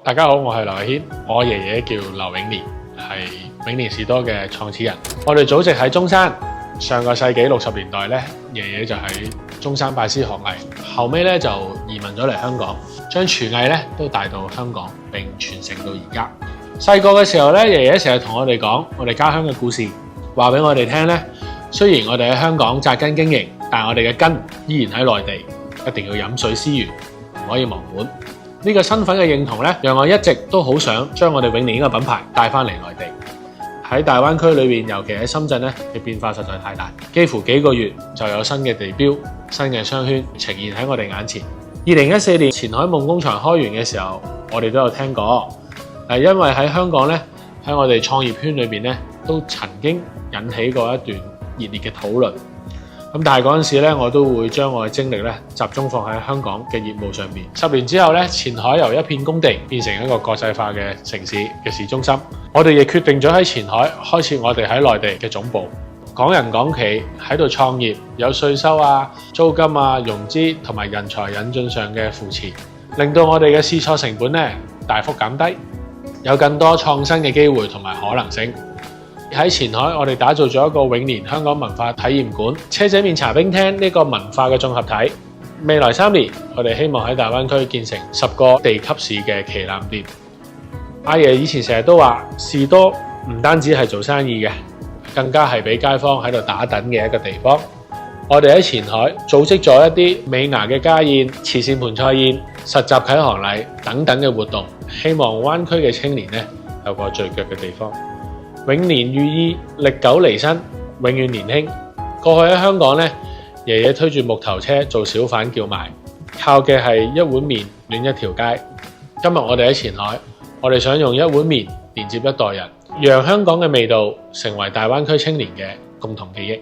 大家好，我係劉偉軒，我爺爺叫劉永年，係永年士多嘅創始人。我哋祖籍喺中山，上個世紀60年代咧，爺爺就喺中山拜師學藝，後尾咧就移民咗嚟香港，將廚藝咧都帶到香港並傳承到而家。細個嘅時候咧，爺爺成日同我哋講我哋家鄉嘅故事，話俾我哋聽咧。雖然我哋喺香港紮根經營，但係我哋嘅根依然喺內地，一定要飲水思源，唔可以忘本。呢個身份嘅認同咧，讓我一直都好想將我哋永年呢個品牌帶翻嚟內地。喺大灣區裏邊，尤其喺深圳咧嘅變化實在太大，幾乎幾個月就有新嘅地標、新嘅商圈呈現喺我哋眼前。2014年前海夢工場開園嘅時候，我哋都有聽過。因為喺香港咧，喺我哋創業圈裏邊咧，都曾經引起過一段熱烈嘅討論。但係嗰陣時咧，我都會將我嘅精力咧集中放喺香港嘅業務上面。10年之後咧，前海由一片工地變成一個國際化嘅城市嘅市中心。我哋亦決定咗喺前海開設我哋喺內地嘅總部。港人港企喺度創業，有稅收啊、租金啊、融資同埋人才引進上嘅扶持，令到我哋嘅試錯成本咧大幅減低，有更多創新嘅機會同埋可能性。喺前海，我哋打造咗一個永年香港文化體驗館、車仔麵茶冰廳呢個文化嘅綜合體。未來3年，我哋希望喺大灣區建成10個地級市嘅旗艦店。阿爺以前成日都話，士多唔單止係做生意嘅，更加係俾街坊喺度打躉嘅一個地方。我哋喺前海組織咗一啲美牙嘅家宴、慈善盆菜宴、實習啟航禮等等嘅活動，希望灣區嘅青年咧有個聚腳嘅地方。永年寓意歷久彌新，永遠年輕。過去喺香港咧，爺爺推住木頭車做小販叫賣，靠嘅係一碗麵暖一條街。今日我哋喺前海，我哋想用一碗麵連接一代人，讓香港嘅味道成為大灣區青年嘅共同記憶。